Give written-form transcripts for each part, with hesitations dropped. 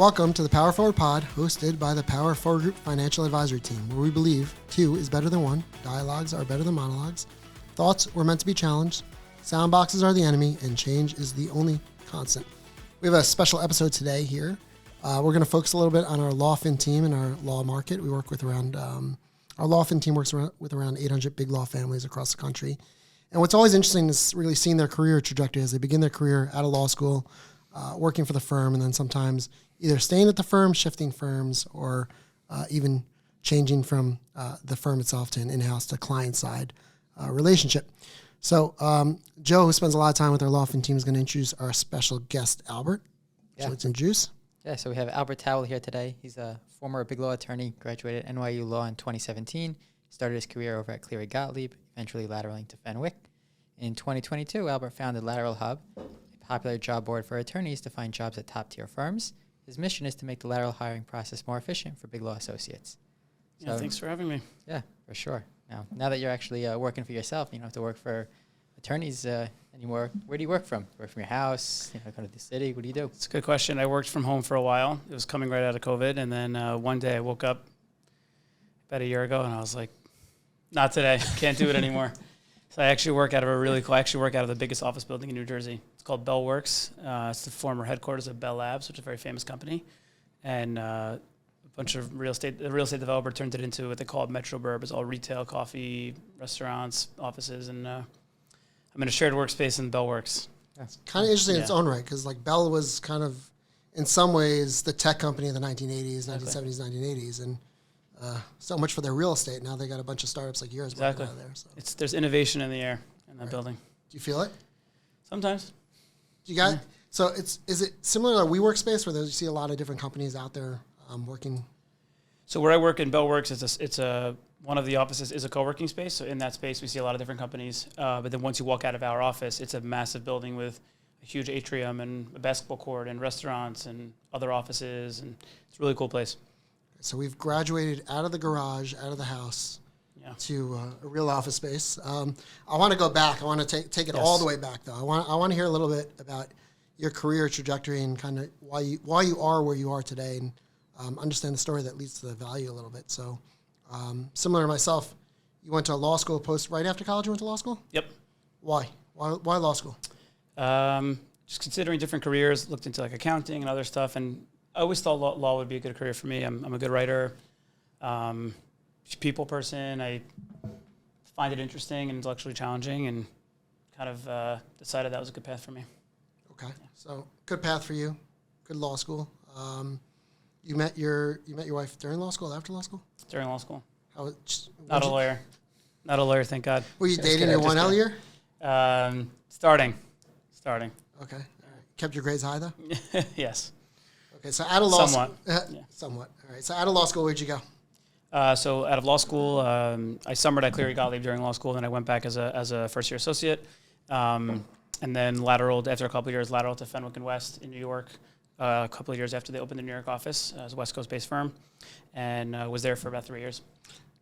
Welcome to the Power Forward Pod, hosted by the Power Forward Group Financial Advisory Team, where we believe two is better than one, dialogues are better than monologues, thoughts were meant to be challenged, soundboxes are the enemy, and change is the only constant. We have a special episode today here. We're going to focus a little bit on our law fin team and our law market. We work with around, our law fin team works with around 800 big law families across the country. And what's always interesting is really seeing their career trajectory as they begin their career out of law school, working for the firm, and then sometimes either staying at the firm, shifting firms, or even changing from the firm itself to an in-house to client-side relationship. So Joe, who spends a lot of time with our law firm team, is going to introduce our special guest, Albert. Yeah. So let's introduce. Yeah, so we have Albert Tawil here today. He's a former big law attorney, graduated NYU Law in 2017. He started his career over at Cleary Gottlieb, eventually lateraling to Fenwick. In 2022, Albert founded Lateral Hub, a popular job board for attorneys to find jobs at top-tier firms. His mission is to make the lateral hiring process more efficient for big law associates. So, thanks for having me. Yeah, for sure. Now that you're actually working for yourself, you don't have to work for attorneys anymore. Where do you work from? Work from your house? Go to the city? What do you do? It's a good question. I worked from home for a while. It was coming right out of COVID, and then one day I woke up about a year ago, and I was like, "Not today. Can't do it anymore." So I actually work out of the biggest office building in New Jersey. It's called Bell Works. It's the former headquarters of Bell Labs, which is a very famous company, and a bunch of real estate. The real estate developer turned it into what they call Metroburb. It's all retail, coffee, restaurants, offices, and I'm in a shared workspace in Bell Works. It's kind of interesting in its own right, because like Bell was kind of, in some ways, the tech company of the 1980s, 1970s, 1980s, and so much for their real estate. Now they got a bunch of startups like yours working out of there. So. There's innovation in the air in that building. Do you feel it? Sometimes. Do you got So is it similar to a WeWork space where you see a lot of different companies out there working? So where I work in Bell Works, one of the offices is a co-working space. So in that space, we see a lot of different companies. But then once you walk out of our office, it's a massive building with a huge atrium and a basketball court and restaurants and other offices. And it's a really cool place. So we've graduated out of the garage, out of the house, to a real office space. I want to go back. I want to take it all the way back, though. I want to hear a little bit about your career trajectory and kind of why you are where you are today, and understand the story that leads to the value a little bit. So similar to myself, you went to law school right after college. You went to law school? Yep. Why law school? Just considering different careers, looked into like accounting and other stuff, and I always thought law would be a good career for me. I'm a good writer, people person. I find it interesting and intellectually challenging, and kind of decided that was a good path for me. Okay, so good path for you, good law school. You met your wife during law school, after law school? During law school. Not a lawyer, thank God. Were you dating your 1L year? Starting. Okay, all right. Kept your grades high though? Yes. Okay, so out of law school. Somewhat. All right, so out of law school, where'd you go? So out of law school, I summered at Cleary Gottlieb during law school, and then I went back as a first-year associate, and then after a couple of years, lateral to Fenwick and West in New York, a couple of years after they opened the New York office as a West Coast-based firm, and was there for about 3 years.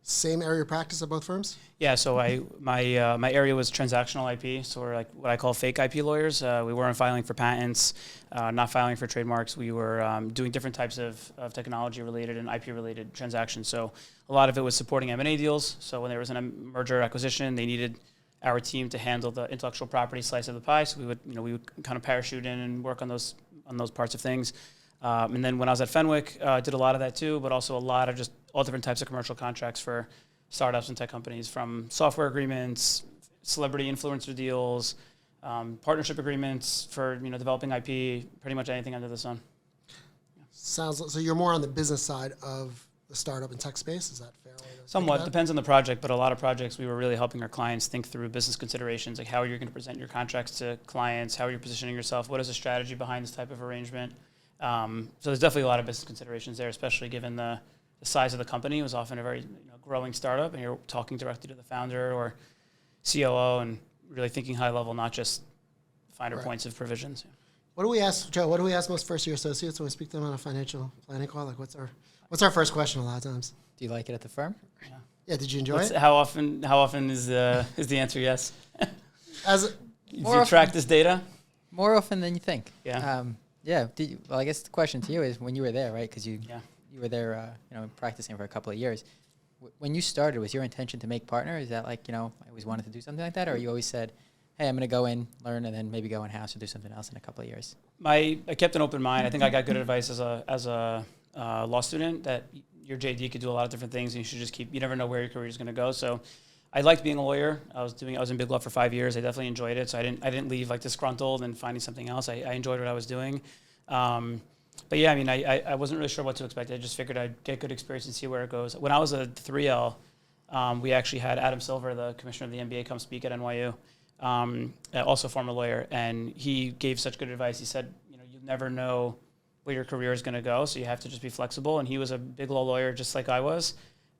Same area of practice at both firms? Yeah, so my area was transactional IP, so we're like what I call fake IP lawyers. We weren't filing for patents, not filing for trademarks. We were doing different types of technology-related and IP-related transactions. So a lot of it was supporting M&A deals. So when there was a merger acquisition, they needed our team to handle the intellectual property slice of the pie. So we would kind of parachute in and work on those parts of things. And then when I was at Fenwick, I did a lot of that too, but also a lot of just all different types of commercial contracts for startups and tech companies, from software agreements, celebrity influencer deals, partnership agreements for developing IP, pretty much anything under the sun. Sounds like, so you're more on the business side of the startup and tech space. Is that fair? Somewhat. Depends on the project, but a lot of projects we were really helping our clients think through business considerations, like how are you going to present your contracts to clients, how are you positioning yourself, what is the strategy behind this type of arrangement. So there's definitely a lot of business considerations there, especially given the size of the company. It was often a very growing startup, and you're talking directly to the founder or COO and really thinking high level, not just finer points of provisions. What do we ask, Joe? What do we ask most first-year associates when we speak to them on a financial planning call? Like, what's our first question a lot of times? Do you like it at the firm? Yeah. Did you enjoy it? How often is the answer yes? Do you track this data? More often than you think. Yeah. Yeah. Well, I guess the question to you is when you were there, right? Because you Yeah. you were there, practicing for a couple of years. When you started, was your intention to make partner? Is that like, I always wanted to do something like that? Or you always said, hey, I'm going to go in, learn, and then maybe go in-house or do something else in a couple of years? I kept an open mind. I think I got good advice as a law student that your JD could do a lot of different things, and you should just you never know where your career is going to go. So I liked being a lawyer. I was in big law for 5 years. I definitely enjoyed it. So I didn't leave like disgruntled and finding something else. I enjoyed what I was doing. But yeah, I mean, I wasn't really sure what to expect. I just figured I'd get good experience and see where it goes. When I was a 3L, we actually had Adam Silver, the commissioner of the NBA, come speak at NYU, also a former lawyer, and he gave such good advice. He said, you never know where your career is going to go, so you have to just be flexible. And he was a big law lawyer just like I was,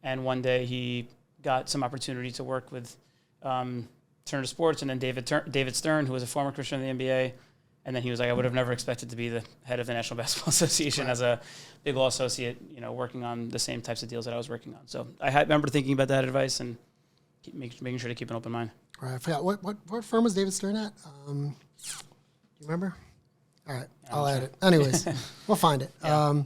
and one day he got some opportunity to work with Turner Sports, and then David Stern, who was a former commissioner of the NBA. And then he was like, I would have never expected to be the head of the National Basketball Association as a big law associate, working on the same types of deals that I was working on. So I remember thinking about that advice and making sure to keep an open mind. All right, I forgot. What firm was David Stern at? Do you remember? All right, I'll add it. Anyways, we'll find it. Yeah.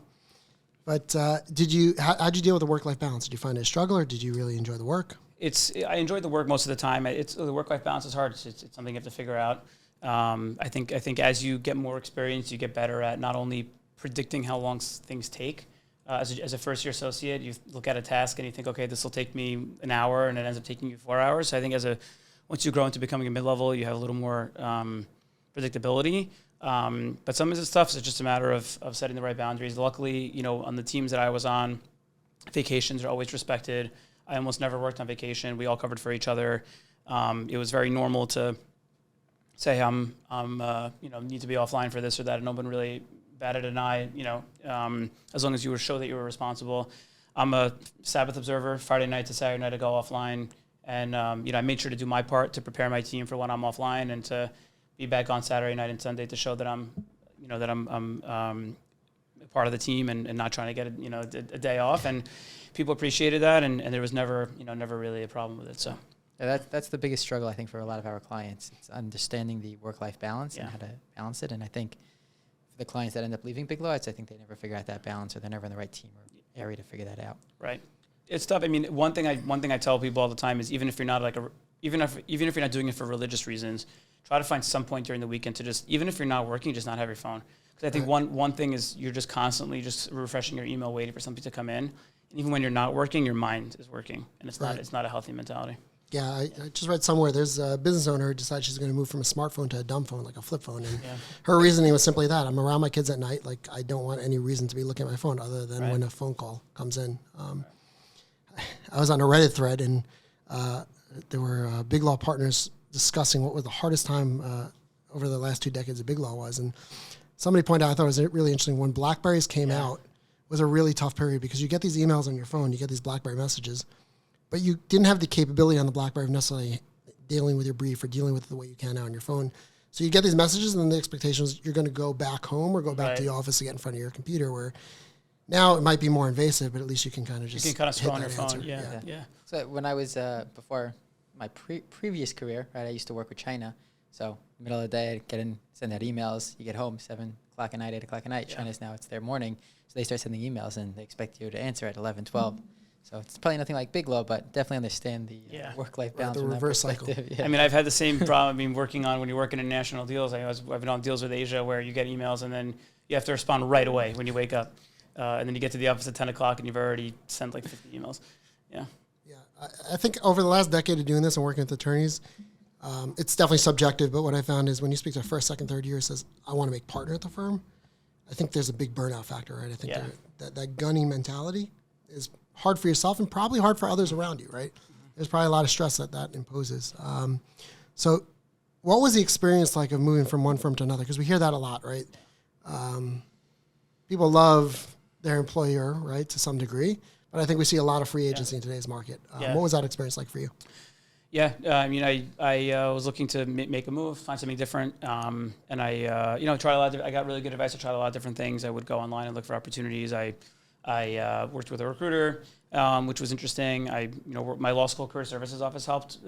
But how'd you deal with the work-life balance? Did you find it a struggle, or did you really enjoy the work? I enjoyed the work most of the time. The work-life balance is hard. It's something you have to figure out. I think as you get more experience, you get better at not only predicting how long things take. As a first-year associate, you look at a task and you think, okay, this will take me an hour, and it ends up taking you 4 hours. So I think once you grow into becoming a mid-level, you have a little more predictability. But some of the stuff is just a matter of setting the right boundaries. Luckily, on the teams that I was on, vacations are always respected. I almost never worked on vacation. We all covered for each other. It was very normal to say I'm need to be offline for this or that, and no one really batted an eye, as long as you show that you were responsible. I'm a Sabbath observer. Friday night to Saturday night I go offline, and I made sure to do my part to prepare my team for when I'm offline, and to be back on Saturday night and Sunday to show that I'm a part of the team and not trying to get a day off. And people appreciated that, and there was never really a problem with it. So. Yeah, that's the biggest struggle, I think, for a lot of our clients. It's understanding the work-life balance and how to balance it. And I think for the clients that end up leaving big law, I think they never figure out that balance, or they're never in the right team or area to figure that out. Right. It's tough. I mean, one thing I tell people all the time is even if you're not even if you're not doing it for religious reasons, try to find some point during the weekend to just, even if you're not working, just not have your phone. Because I think one thing is you're just constantly just refreshing your email, waiting for something to come in. And even when you're not working, your mind is working, and it's not a healthy mentality. Yeah, I just read somewhere there's a business owner who decided she's going to move from a smartphone to a dumb phone, like a flip phone. And her reasoning was simply that. I'm around my kids at night. Like, I don't want any reason to be looking at my phone other than when a phone call comes in. I was on a Reddit thread, and there were big law partners discussing what was the hardest time over the last 2 decades of big law was. And somebody pointed out, I thought it was really interesting, when BlackBerries came out, was a really tough period because you get these emails on your phone, you get these BlackBerry messages, but you didn't have the capability on the BlackBerry of necessarily dealing with your brief or dealing with it the way you can now on your phone. So you get these messages, and then the expectation is you're going to go back home or go back to the office to get in front of your computer, where now it might be more invasive, but at least you can kind of just scroll on your phone. Yeah. So when I was, before my previous career, right, I used to work with China. So middle of the day, I'd get in, send out emails. You get home, 7 o'clock at night, 8 o'clock at night. China's now, it's their morning. So they start sending emails, and they expect you to answer at 11, 12. So it's probably nothing like big law, but definitely understand the work-life balance. The reverse cycle. Yeah. I mean, I've had the same problem. I mean, working on when you're working in national deals. I've been on deals with Asia where you get emails, and then you have to respond right away when you wake up. And then you get to the office at 10 o'clock, and you've already sent like 50 emails. Yeah. Yeah. I think over the last decade of doing this and working with attorneys, it's definitely subjective, but what I found is when you speak to a first, second, third year, says, I want to make partner at the firm, I think there's a big burnout factor, right? I think that gunning mentality is hard for yourself and probably hard for others around you, right? There's probably a lot of stress that imposes. So what was the experience like of moving from one firm to another? Because we hear that a lot, right? People love their employer, right, to some degree, but I think we see a lot of free agency in today's market. What was that experience like for you? Yeah, I mean, I was looking to make a move, find something different, and I tried a lot. I got really good advice. I tried a lot of different things. I would go online and look for opportunities. I worked with a recruiter, which was interesting. My law school career services office helped,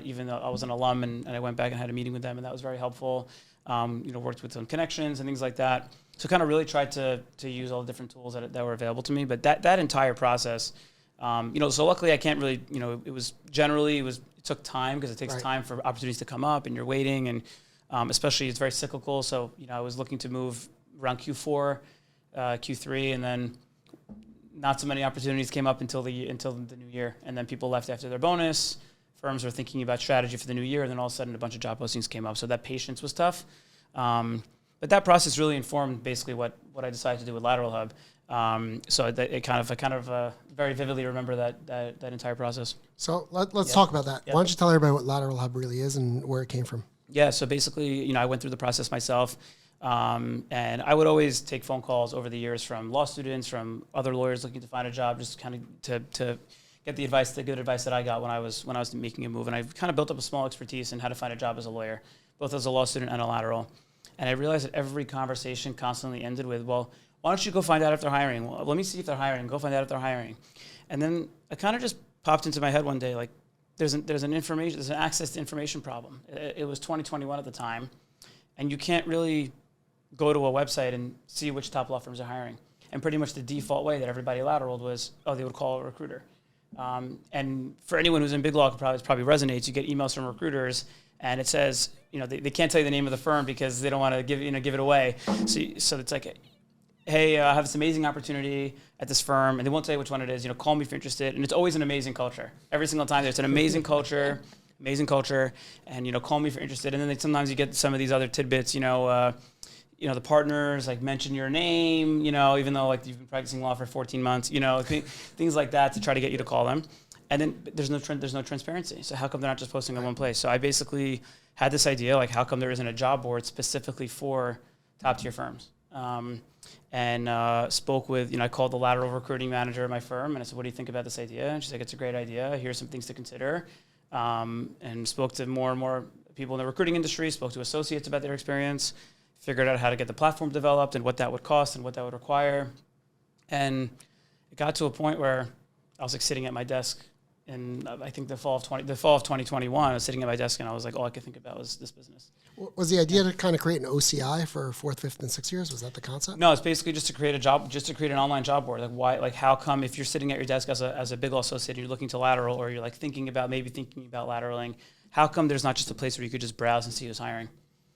even though I was an alum, and I went back and had a meeting with them, and that was very helpful. Worked with some connections and things like that. So kind of really tried to use all the different tools that were available to me. But that entire process, so luckily I can't really, it took time because it takes time for opportunities to come up and you're waiting. And especially it's very cyclical. So, I was looking to move around Q4, Q3, and then not so many opportunities came up until the new year. And then people left after their bonus. Firms were thinking about strategy for the new year. And then all of a sudden a bunch of job postings came up. So that patience was tough. But that process really informed basically what I decided to do with Lateral Hub. So I kind of very vividly remember that entire process. So let's talk about that. Why don't you tell everybody what Lateral Hub really is and where it came from? Yeah, so basically, I went through the process myself, and I would always take phone calls over the years from law students, from other lawyers looking to find a job, just kind of to get the good advice that I got when I was making a move. And I kind of built up a small expertise in how to find a job as a lawyer, both as a law student and a lateral. And I realized that every conversation constantly ended with, well, why don't you go find out if they're hiring? Well, let me see if they're hiring. Go find out if they're hiring. And then it kind of just popped into my head one day, like, there's an access to information problem. It was 2021 at the time, and you can't really go to a website and see which top law firms are hiring. And pretty much the default way that everybody lateraled was, they would call a recruiter. And for anyone who's in big law, it probably resonates. You get emails from recruiters, and it says, they can't tell you the name of the firm because they don't want to give it away. So it's like, hey, I have this amazing opportunity at this firm, and they won't tell you which one it is. Call me if you're interested. And it's always an amazing culture. Every single time there's an amazing culture, and call me if you're interested. And then sometimes you get some of these other tidbits. The partners mention your name. Even though you've been practicing law for 14 months. Things like that to try to get you to call them. And then there's no transparency. So how come they're not just posting on one place? So I basically had this idea, how come there isn't a job board specifically for top tier firms? And spoke with, I called the lateral recruiting manager at my firm, and I said, what do you think about this idea? And she's like, it's a great idea. Here's some things to consider. And spoke to more and more people in the recruiting industry, spoke to associates about their experience, figured out how to get the platform developed and what that would cost and what that would require. And it got to a point where I was sitting at my desk, and I think the fall of 2021, I was sitting at my desk, and I was all I could think about was this business. Was the idea to kind of create an OCI for 4th, 5th, and 6th years? Was that the concept? No, it's basically just to create an online job board. How come if you're sitting at your desk as a big law associate, you're looking to lateral, or you're thinking about lateraling, how come there's not just a place where you could just browse and see who's hiring,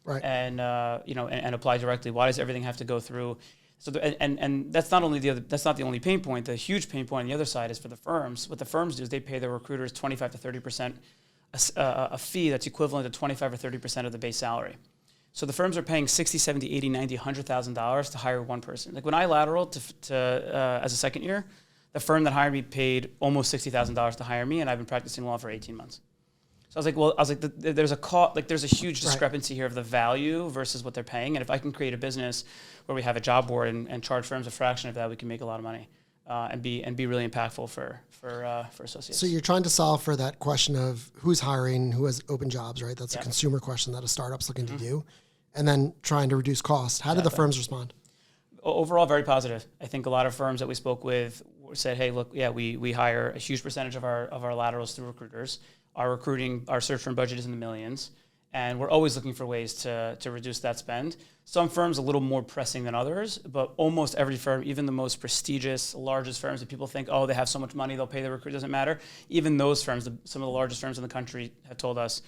right? And and apply directly? Why does everything have to go through? So and that's not the only pain point. The huge pain point on the other side is for the firms. What the firms do is they pay their recruiters 25 to 30%. A fee that's equivalent to 25 or 30% of the base salary. So the firms are paying $60, $70, $80, $90, $100,000 to hire one person. When I lateraled as a second year, the firm that hired me paid almost $60,000 to hire me, and I've been practicing law for 18 months. So I was like, there's a huge discrepancy here of the value versus what they're paying. And if I can create a business where we have a job board and charge firms a fraction of that, we can make a lot of money. And be really impactful for associates. So you're trying to solve for that question of who's hiring, who has open jobs, right? That's a consumer question that a startup's looking to do, and then trying to reduce costs. How did the firms respond? Overall, very positive. I think a lot of firms that we spoke with said, "Hey, look, we hire a huge percentage of our laterals through recruiters. Our search firm budget is in the millions, and we're always looking for ways to reduce that spend." Some firms a little more pressing than others, but almost every firm, even the most prestigious, largest firms that people think, they have so much money, they'll pay the recruiter, doesn't matter. Even those firms, some of the largest firms in the country have told us,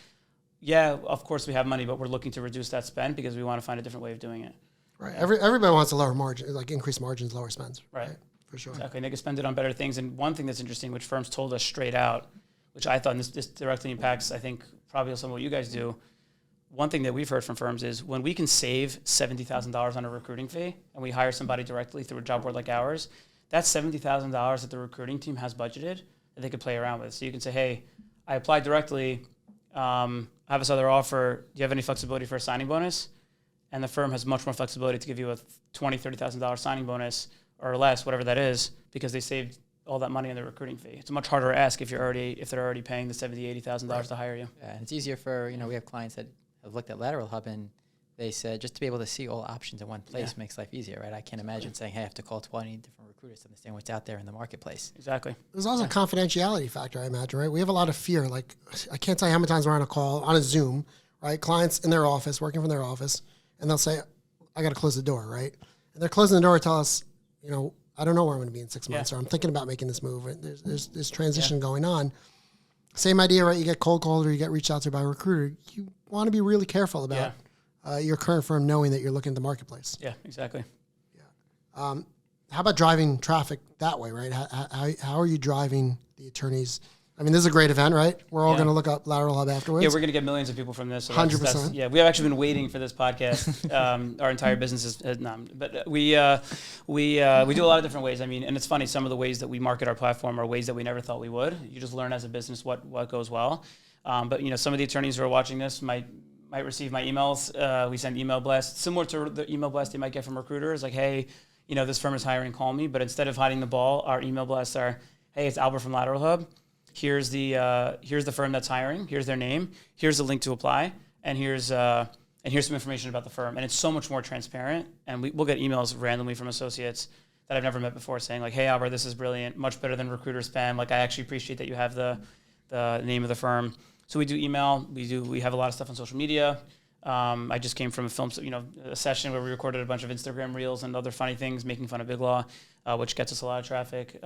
yeah, of course we have money, but we're looking to reduce that spend because we want to find a different way of doing it. Right. Everybody wants to lower margin, increase margins, lower spends. Right. For sure. Exactly. And they can spend it on better things. And one thing that's interesting, which firms told us straight out, which I thought, and this directly impacts, I think, probably some of what you guys do. One thing that we've heard from firms is when we can save $70,000 on a recruiting fee and we hire somebody directly through a job board like ours, that's $70,000 that the recruiting team has budgeted that they could play around with. So you can say, hey, I applied directly. I have this other offer. Do you have any flexibility for a signing bonus? And the firm has much more flexibility to give you a $20,000, $30,000 signing bonus or less, whatever that is, because they saved all that money on the recruiting fee. It's a much harder ask if they're already paying the $70,000, $80,000 to hire you. Yeah, and it's easier for, we have clients that have looked at Lateral Hub and they said just to be able to see all options in one place makes life easier, right? I can't imagine saying, hey, I have to call 20 different recruiters to understand what's out there in the marketplace. Exactly. There's also a confidentiality factor, I imagine, right? We have a lot of fear. I can't tell you how many times we're on a call, on a Zoom, right? Clients in their office, working from their office, and they'll say, I got to close the door, right? and they're closing the door to tell us, I don't know where I'm going to be in 6 months, Yeah. or I'm thinking about making this move. And there's this transition going on. Same idea, right? You get cold called or you get reached out to by a recruiter. You want to be really careful about your current firm knowing that you're looking at the marketplace. Yeah, exactly. How about driving traffic that way, right? How are you driving the attorneys? I mean, this is a great event, right? We're all going to look up Lateral Hub afterwards. Yeah, we're going to get millions of people from this. So 100%. Yeah, we have actually been waiting for this podcast. Our entire business is but we do a lot of different ways. I mean, and it's funny, some of the ways that we market our platform are ways that we never thought we would. You just learn as a business what goes well. But some of the attorneys who are watching this might receive my emails. We send email blasts similar to the email blast you might get from recruiters, like, hey, this firm is hiring, call me. But instead of hiding the ball, our email blasts are, hey, it's Albert from Lateral Hub. Here's the firm that's hiring. Here's their name. Here's the link to apply, and here's some information about the firm. And it's so much more transparent. And we'll get emails randomly from associates that I've never met before saying like, "Hey Albert, this is brilliant. Much better than recruiter spam. Like I actually appreciate that you have the name of the firm." So we do email. We have a lot of stuff on social media. I just came from a session where we recorded a bunch of Instagram reels and other funny things, making fun of Big Law, which gets us a lot of traffic.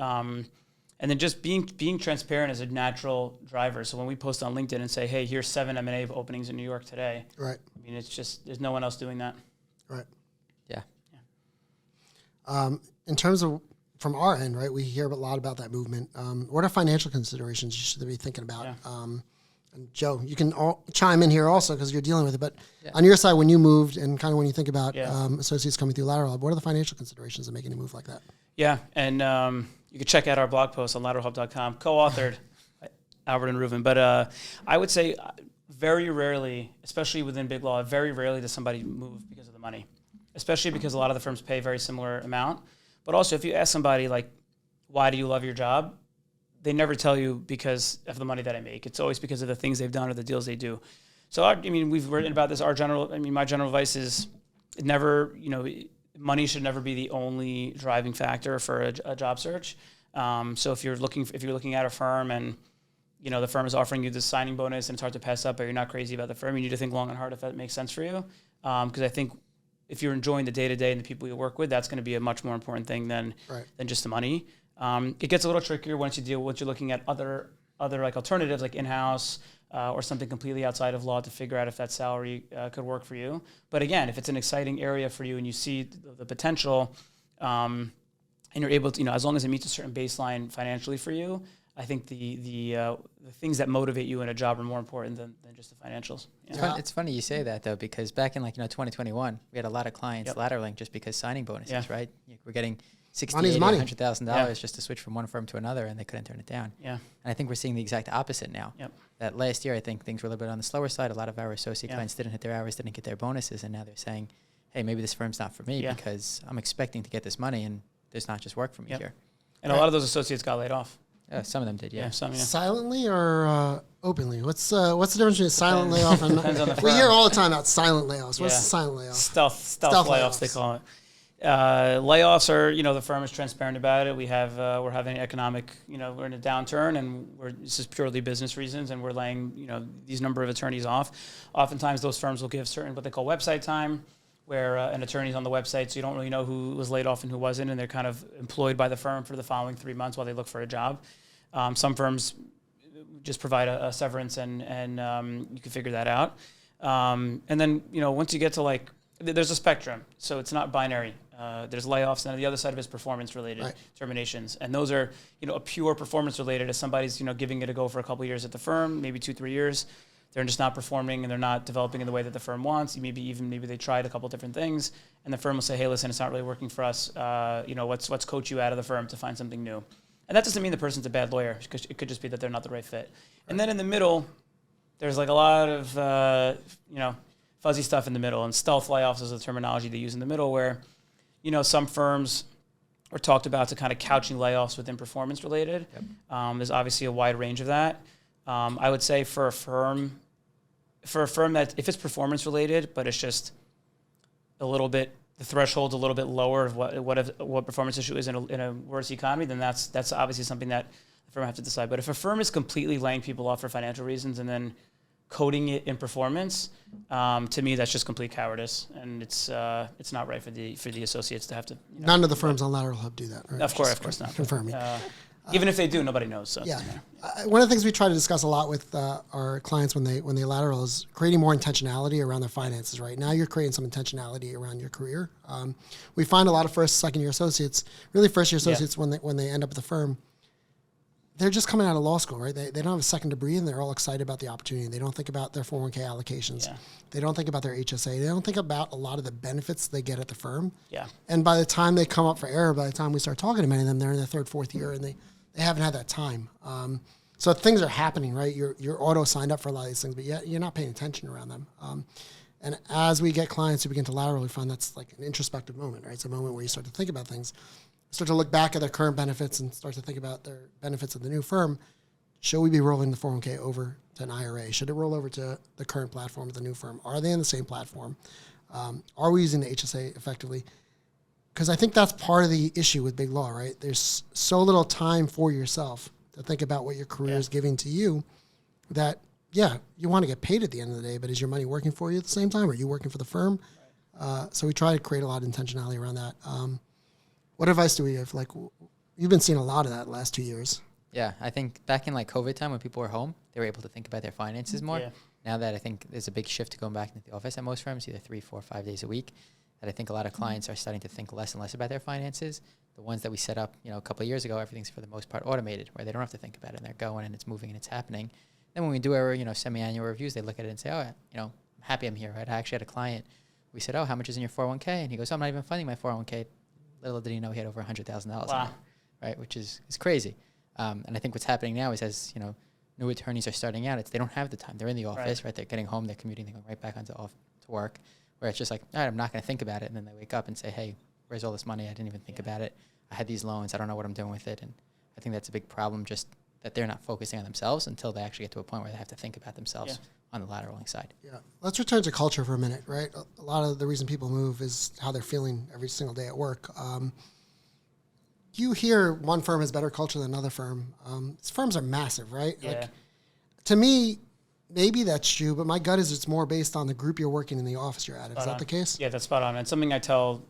And then just being transparent is a natural driver. So when we post on LinkedIn and say, hey, here's 7 M&A openings in New York today. Right. I mean, it's just, there's no one else doing that. Right. Yeah. In terms of, from our end, right, we hear a lot about that movement. What are financial considerations you should be thinking about? Yeah. And Joe, you can chime in here also because you're dealing with it. But on your side, when you moved and kind of when you think about associates coming through Lateral Hub, what are the financial considerations of making a move like that? Yeah, and you can check out our blog post on lateralhub.com, co-authored by Albert and Reuven. But I would say very rarely, especially within Big Law, very rarely does somebody move because of the money, especially because a lot of the firms pay a very similar amount. But also, if you ask somebody, like, why do you love your job? They never tell you because of the money that I make. It's always because of the things they've done or the deals they do. So, we've written about this. My general advice is never, money should never be the only driving factor for a job search. So if you're looking at a firm and the firm is offering you this signing bonus and it's hard to pass up, but you're not crazy about the firm, you need to think long and hard if that makes sense for you. Because I think if you're enjoying the day-to-day and the people you work with, that's going to be a much more important thing than just the money. It gets a little trickier once you're looking at other like alternatives like in-house or something completely outside of law to figure out if that salary could work for you. But again, if it's an exciting area for you and you see the potential, and you're able to, as long as it meets a certain baseline financially for you, I think the things that motivate you in a job are more important than just the financials. Yeah. It's funny you say that though, because back in 2021, we had a lot of clients lateraling just because signing bonuses, right? We're getting $60,000, $100,000 just to switch from one firm to another, and they couldn't turn it down. Yeah. And I think we're seeing the exact opposite now. Yep. That last year, I think things were a little bit on the slower side. A lot of our associate clients didn't hit their hours, didn't get their bonuses, and now they're saying, hey, maybe this firm's not for me because I'm expecting to get this money, and there's not just work for me here. And a lot of those associates got laid off. Some of them did, Silently or openly? What's the difference between a silent layoff and we hear all the time about silent layoffs. What's the silent layoff? Stealth layoffs, they call it. Layoffs are, the firm is transparent about it. We're having economic, we're in a downturn, and this is purely business reasons, and we're laying, these number of attorneys off. Oftentimes, those firms will give certain what they call website time, where an attorney's on the website, so you don't really know who was laid off and who wasn't, and they're kind of employed by the firm for the following 3 months while they look for a job. Some firms just provide a severance, and you can figure that out. And then, once you get to there's a spectrum, so it's not binary. There's layoffs, and the other side of it is performance-related terminations. And those are, a pure performance-related. If somebody's, giving it a go for a couple of years at the firm, maybe 2-3 years, they're just not performing and they're not developing in the way that the firm wants. Maybe they tried a couple different things, and the firm will say, hey, listen, it's not really working for us. Let's coach you out of the firm to find something new. And that doesn't mean the person's a bad lawyer, because it could just be that they're not the right fit. And then in the middle, there's a lot of, fuzzy stuff in the middle, and stealth layoffs is the terminology they use in the middle, where, some firms are talked about to kind of couching layoffs within performance related. Yep. There's obviously a wide range of that. I would say for a firm that if it's performance related, but it's just a little bit, the threshold's a little bit lower of what performance issue is in a worse economy, then that's obviously something that the firm have to decide. But if a firm is completely laying people off for financial reasons and then coding it in performance, to me, that's just complete cowardice, and it's not right for the associates to have to. None of the firms on Lateral Hub do that, right? Of course not. Confirming. Even if they do, nobody knows. So yeah. One of the things we try to discuss a lot with our clients when they lateral is creating more intentionality around their finances. Right now, you're creating some intentionality around your career. We find a lot of second year associates, really first year associates, when they end up at the firm, they're just coming out of law school, right? They don't have a second to breathe, and they're all excited about the opportunity. They don't think about their 401k allocations. Yeah. They don't think about their HSA. They don't think about a lot of the benefits they get at the firm. Yeah. And by the time they come up for air, by the time we start talking to many of them, they're in their third, fourth year, and they haven't had that time. So things are happening, right? You're auto signed up for a lot of these things, but yet you're not paying attention around them. And as we get clients who begin to lateral, we find that's like an introspective moment, right? It's a moment where you start to think about things, start to look back at their current benefits and start to think about their benefits of the new firm. Should we be rolling the 401k over to an IRA? Should it roll over to the current platform of the new firm? Are they in the same platform? Are we using the HSA effectively? Because I think that's part of the issue with big law, right? There's so little time for yourself to think about what your career is giving to you that, you want to get paid at the end of the day, but is your money working for you at the same time? Are you working for the firm? So we try to create a lot of intentionality around that. What advice do we have? Like, you've been seeing a lot of that the last 2 years. Yeah, I think back in like COVID time when people were home, they were able to think about their finances more. Yeah. Now that I think there's a big shift to going back into the office at most firms, either 3, 4, 5 days a week, that I think a lot of clients are starting to think less and less about their finances. The ones that we set up, a couple of years ago, everything's for the most part automated, where they don't have to think about it, and they're going and it's moving and it's happening. Then when we do our, semi-annual reviews, they look at it and say, I'm happy I'm here, right? I actually had a client. We said, how much is in your 401k? And he goes, I'm not even funding my 401k. Little did he know he had over $100,000. Wow. Right, which is crazy. And I think what's happening now is as, new attorneys are starting out, they don't have the time. They're in the office, right? They're getting home, they're commuting, they're going right back to work, where it's just like, all right, I'm not going to think about it. And then they wake up and say, hey, where's all this money? I didn't even think about it. I had these loans. I don't know what I'm doing with it. And I think that's a big problem, just that they're not focusing on themselves until they actually get to a point where they have to think about themselves on the lateraling side. Yeah. Let's return to culture for a minute, right? A lot of the reason people move is how they're feeling every single day at work. You hear one firm has better culture than another firm. These firms are massive, right? Yeah. Like, to me, maybe that's true, but my gut is it's more based on the group you're working in the office you're at. Is that the case? Yeah, that's spot on. And something I tell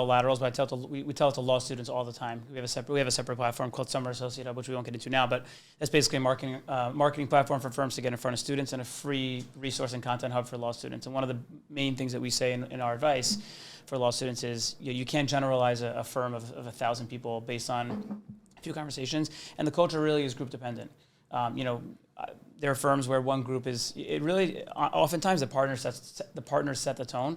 laterals, but we tell it to law students all the time. We have a separate platform called Summer Associate Hub, which we won't get into now, but that's basically a marketing platform for firms to get in front of students and a free resource and content hub for law students. And one of the main things that we say in our advice for law students is you can't generalize a firm of 1,000 people based on a few conversations, and the culture really is group dependent. There are firms where one group oftentimes the partners set the tone.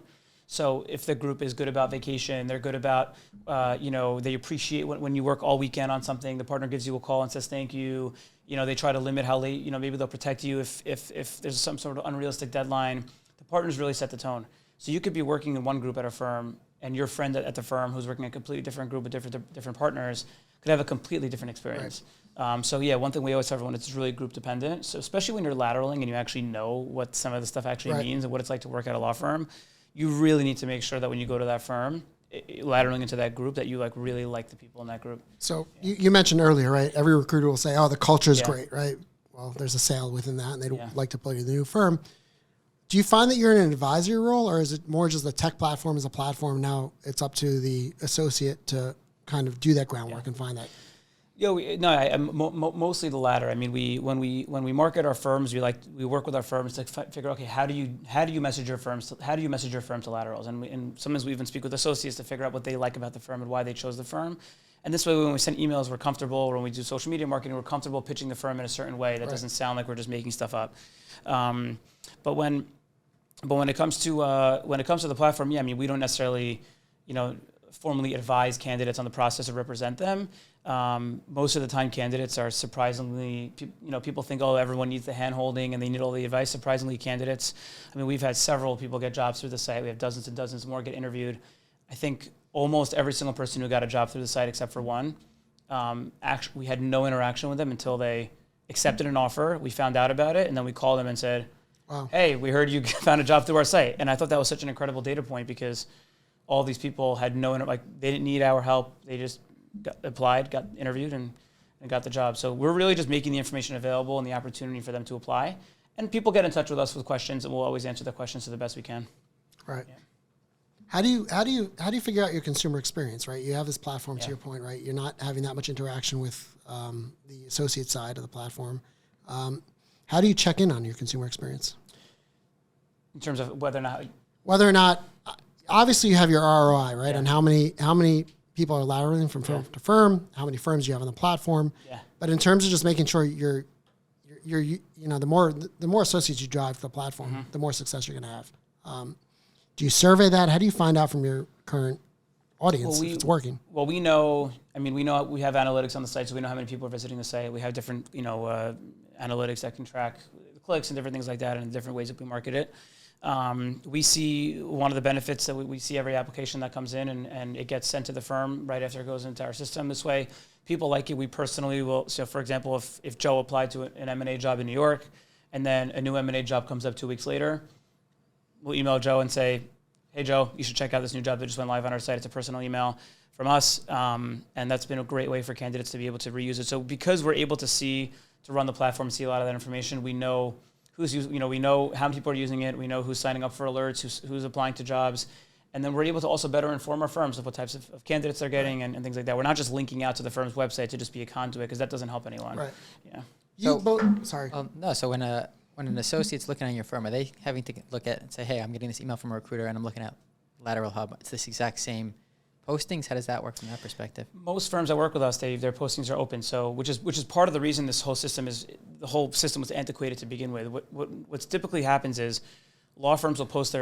So if the group is good about vacation, they're good about, they appreciate when you work all weekend on something, the partner gives you a call and says thank you. They try to limit how late, maybe they'll protect you if there's some sort of unrealistic deadline. The partners really set the tone. So you could be working in one group at a firm, and your friend at the firm who's working in a completely different group with different partners could have a completely different experience. Right. One thing we always tell everyone, it's really group dependent. So especially when you're lateraling and you actually know what some of the stuff actually means and what it's like to work at a law firm, you really need to make sure that when you go to that firm, lateraling into that group, that you really like the people in that group. So you mentioned earlier, right? Every recruiter will say, the culture is great, right? Well, there's a sale within that, and they don't like to plug in the new firm. Do you find that you're in an advisory role, or is it more just the tech platform is a platform? Now it's up to the associate to kind of do that groundwork and find that. Mostly the latter. I mean, when we market our firms, we work with our firms to figure, okay, how do you message your firm to laterals, and sometimes we even speak with associates to figure out what they like about the firm and why they chose the firm. And this way, when we send emails, we're comfortable. Or when we do social media marketing, we're comfortable pitching the firm in a certain way that doesn't sound like we're just making stuff up. But when it comes to the platform, we don't necessarily, formally advise candidates on the process or represent them. Most of the time, candidates are surprisingly, people think, everyone needs the hand-holding and they need all the advice. Surprisingly, candidates, we've had several people get jobs through the site. We have dozens and dozens more get interviewed. I think almost every single person who got a job through the site except for one, we had no interaction with them until they accepted an offer. We found out about it, and then we called them and said, wow, hey, we heard you found a job through our site. And I thought that was such an incredible data point because all these people had they didn't need our help. They just applied, got interviewed, and got the job. So we're really just making the information available and the opportunity for them to apply. And people get in touch with us with questions, and we'll always answer the questions to the best we can. Right. Yeah. How do you figure out your consumer experience, right? You have this platform, to Yeah. your point, right? You're not having that much interaction with the associate side of the platform. How do you check in on your consumer experience? In terms of whether or not, obviously you have your ROI, right? Yeah. And how many people are lateraling from firm to firm, how many firms you have on the platform. Yeah. But in terms of just making sure you're the more associates you drive to the platform, the more success you're going to have. Do you survey that? How do you find out from your current audience if it's working? Well, we know we have analytics on the site, so we know how many people are visiting the site. We have different, analytics that can track the clicks and different things like that, and different ways that we market it. We see one of the benefits that we see every application that comes in, and it gets sent to the firm right after it goes into our system. This way, people like it. We personally will. So, for example, if Joe applied to an M&A job in New York, and then a new M&A job comes up 2 weeks later, we'll email Joe and say, "Hey, Joe, you should check out this new job that just went live on our site." It's a personal email from us, and that's been a great way for candidates to be able to reuse it. So, because we're able to run the platform, see a lot of that information, we know who's using, we know how many people are using it, we know who's signing up for alerts, who's applying to jobs, and then we're able to also better inform our firms of what types of candidates they're getting and things like that. We're not just linking out to the firm's website to just be a conduit, because that doesn't help anyone. Right. Yeah. Sorry. No, so when an associate's looking at your firm, are they having to look at and say, hey, I'm getting this email from a recruiter and I'm looking at Lateral Hub. It's this exact same postings. How does that work from that perspective? Most firms that work with us, their postings are open. So, which is part of the reason the whole system was antiquated to begin with. What's typically happens is law firms will post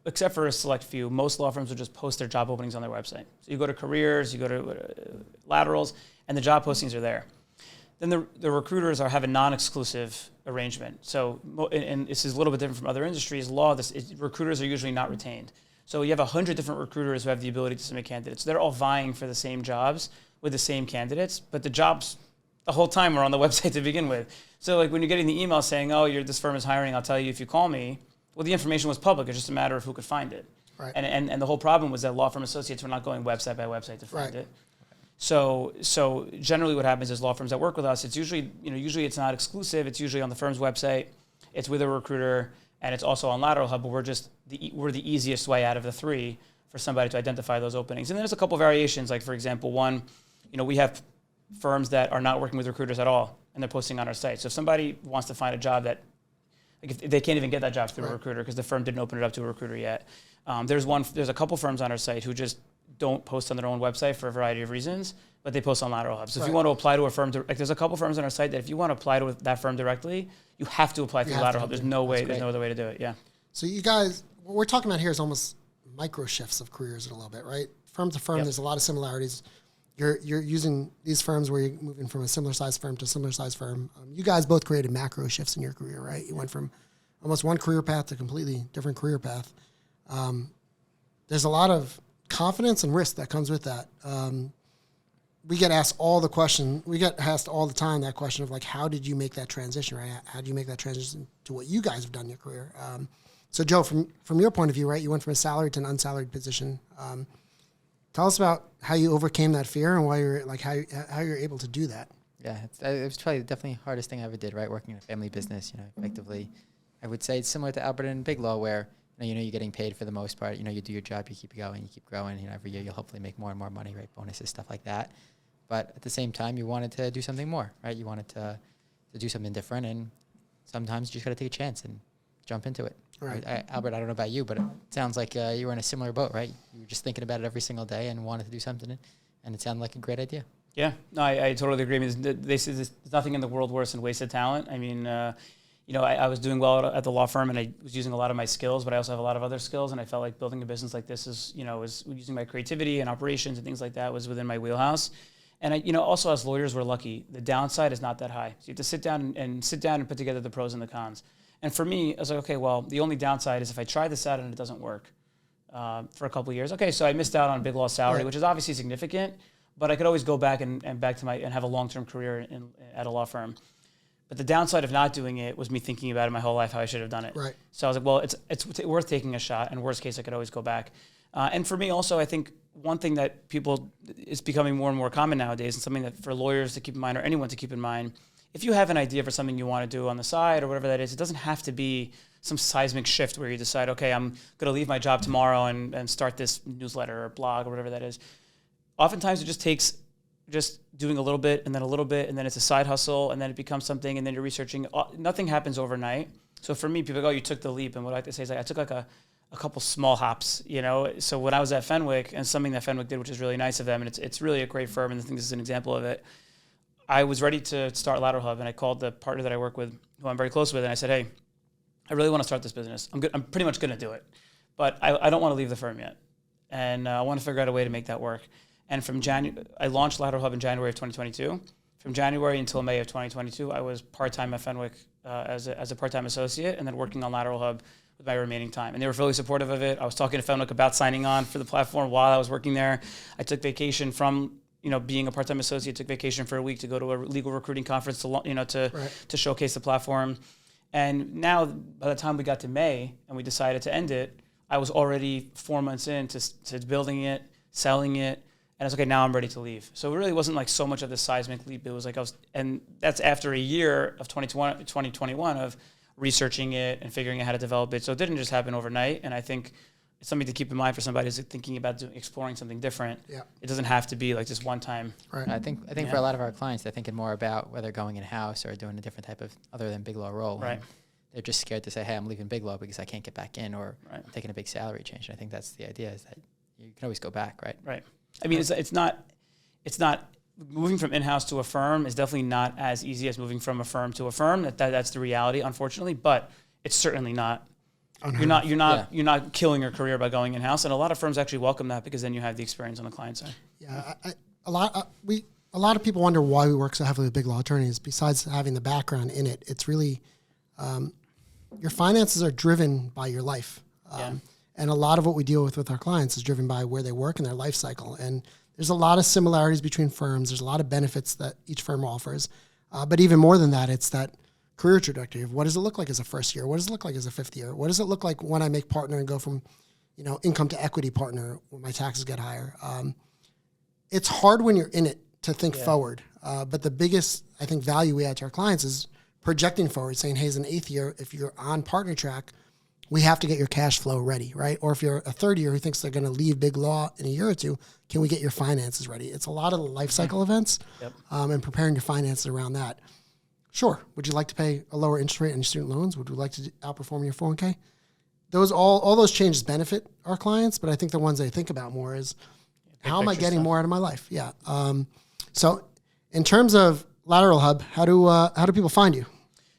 except for a select few, most law firms will just post their job openings on their website. So you go to careers, you go to laterals, and the job postings are there. Then the recruiters have a non-exclusive arrangement. So, and this is a little bit different from other industries. Recruiters are usually not retained. So you have 100 different recruiters who have the ability to submit candidates. They're all vying for the same jobs with the same candidates, but the jobs the whole time are on the website to begin with. So like when you're getting the email saying, "Oh, this firm is hiring, I'll tell you if you call me," well, the information was public. It's just a matter of who could find it. Right. And the whole problem was that law firm associates were not going website by website to find it. So generally what happens is law firms that work with us, it's usually it's not exclusive. It's usually on the firm's website. It's with a recruiter, and it's also on Lateral Hub, but we're the easiest way out of the three for somebody to identify those openings. And there's a couple variations, like for example, one, we have firms that are not working with recruiters at all, and they're posting on our site. So if somebody wants to find a job that, like if they can't even get that job through a recruiter because the firm didn't open it up to a recruiter yet. There's a couple firms on our site who just don't post on their own website for a variety of reasons, but they post on Lateral Hub. So if you want to apply to a firm, there's a couple firms on our site that if you want to apply to that firm directly, you have to apply through Lateral Hub. There's no other way to do it. Yeah. So you guys, what we're talking about here is almost micro shifts of careers in a little bit, right? Firm to firm, there's a lot of similarities. You're using these firms where you're moving from a similar size firm to a similar size firm. You guys both created macro shifts in your career, right? You went from almost one career path to a completely different career path. There's a lot of confidence and risk that comes with that. We get asked all the time that question of like, how did you make that transition, right? How do you make that transition to what you guys have done in your career? So Joe, from your point of view, right, you went from a salaried to an unsalaried position. Tell us about how you overcame that fear and why how you're able to do that. Yeah, it was probably definitely the hardest thing I ever did, right? Working in a family business, effectively. I would say it's similar to Albert and Big Law where, you're getting paid for the most part. You do your job, you keep going, you keep growing. Every year you'll hopefully make more and more money, right? Bonuses, stuff like that. But at the same time, you wanted to do something more, right? You wanted to do something different, and sometimes you just got to take a chance and jump into it. Right. Albert, I don't know about you, but it sounds like you were in a similar boat, right? You were just thinking about it every single day and wanted to do something, and it sounded like a great idea. Yeah, no, I totally agree. They say there's nothing in the world worse than wasted talent. I mean, I was doing well at the law firm, and I was using a lot of my skills, but I also have a lot of other skills, and I felt like building a business like this is using my creativity and operations and things like that was within my wheelhouse. And also as lawyers, we're lucky. The downside is not that high. So you have to sit down and put together the pros and the cons. And for me, I was like, okay, well, the only downside is if I try this out and it doesn't work for a couple of years. Okay, so I missed out on a Big Law salary, which is obviously significant, but I could always go back and have a long-term career at a law firm. But the downside of not doing it was me thinking about it my whole life, how I should have done it. Right. So I was like, well, it's worth taking a shot, and worst case, I could always go back. And for me also, I think one thing that is becoming more and more common nowadays, and something that for lawyers to keep in mind or anyone to keep in mind, if you have an idea for something you want to do on the side or whatever that is, it doesn't have to be some seismic shift where you decide, okay, I'm going to leave my job tomorrow and start this newsletter or blog or whatever that is. Oftentimes it just takes just doing a little bit and then a little bit, and then it's a side hustle, and then it becomes something, and then you're researching. Nothing happens overnight. So for me, people go, oh, you took the leap. And what I like to say is like, I took like a couple small hops, you know. So when I was at Fenwick, and something that Fenwick did, which is really nice of them, and it's really a great firm, and I think this is an example of it. I was ready to start Lateral Hub, and I called the partner that I work with, who I'm very close with, and I said, hey, I really want to start this business. I'm pretty much going to do it, but I don't want to leave the firm yet, and I want to figure out a way to make that work. And from I launched Lateral Hub in January of 2022. From January until May of 2022, I was part-time at Fenwick as a part-time associate, and then working on Lateral Hub with my remaining time. And they were really supportive of it. I was talking to Fenwick about signing on for the platform while I was working there. I took vacation from being a part-time associate, took vacation for a week to go to a legal recruiting conference to showcase the platform. And now, by the time we got to May and we decided to end it, I was already 4 months into building it, selling it, and I was okay, now I'm ready to leave. So it really wasn't like so much of the seismic leap. It was like and that's after a year of 2021 of researching it and figuring out how to develop it. So it didn't just happen overnight. And I think it's something to keep in mind for somebody who's thinking about exploring something different. Yeah. It doesn't have to be like just one time. Right. I think for a lot of our clients, they're thinking more about whether going in-house or doing a different type of other than Big Law role. Right. They're just scared to say, hey, I'm leaving Big Law because I can't get back in, or I'm taking a big salary change. And I think that's the idea, is that you can always go back, right? Right. I mean, it's not moving from in-house to a firm is definitely not as easy as moving from a firm to a firm. That's the reality, unfortunately, but it's certainly not. You're not killing your career by going in-house, and a lot of firms actually welcome that because then you have the experience on the client side. Yeah, a lot of people wonder why we work so heavily with big law attorneys. Besides having the background in it, it's really your finances are driven by your life. And a lot of what we deal with our clients is driven by where they work and their life cycle. And there's a lot of similarities between firms. There's a lot of benefits that each firm offers. But even more than that, it's that career trajectory of what does it look like as a first year? What does it look like as a fifth year? What does it look like when I make partner and go from, income to equity partner when my taxes get higher? It's hard when you're in it to think forward. But the biggest, I think, value we add to our clients is projecting forward, saying, hey, as an eighth year, if you're on partner track, we have to get your cash flow ready, right? Or if you're a third year who thinks they're going to leave Big Law in a year or two, can we get your finances ready? It's a lot of the life cycle events and preparing your finances around that. Sure. Would you like to pay a lower interest rate on your student loans? Would you like to outperform your 401k? All those changes benefit our clients, but I think the ones they think about more is how am I getting more out of my life? Yeah. So in terms of Lateral Hub, how do people find you?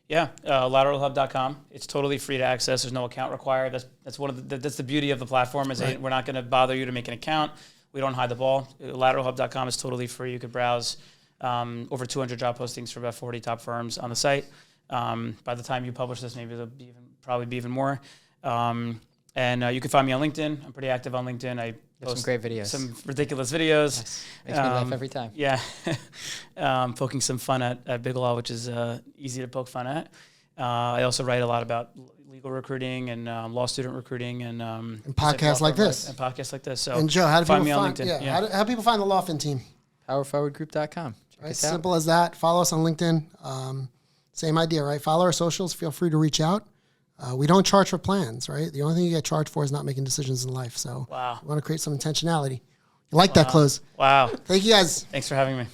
Yeah, lateralhub.com. It's totally free to access. There's no account required. That's the beauty of the platform is we're not going to bother you to make an account. We don't hide the ball. Lateralhub.com is totally free. You could browse over 200 job postings for about 40 top firms on the site. By the time you publish this, maybe there'll probably be even more. And you can find me on LinkedIn. I'm pretty active on LinkedIn. I post some great videos, some ridiculous videos. Nice. Makes me laugh every time. Yeah, poking some fun at Big Law, which is easy to poke fun at. I also write a lot about legal recruiting and law student recruiting and podcasts like this. And podcasts like this. So and Joe, how do find people me on LinkedIn? Yeah. How do people find the Lawfin team? PowerForwardGroup.com. Right, simple as that. Follow us on LinkedIn. Same idea, right? Follow our socials. Feel free to reach out. We don't charge for plans, right? The only thing you get charged for is not making decisions in life. So we want to create some intentionality. You like that close? Wow. Thank you guys. Thanks for having me.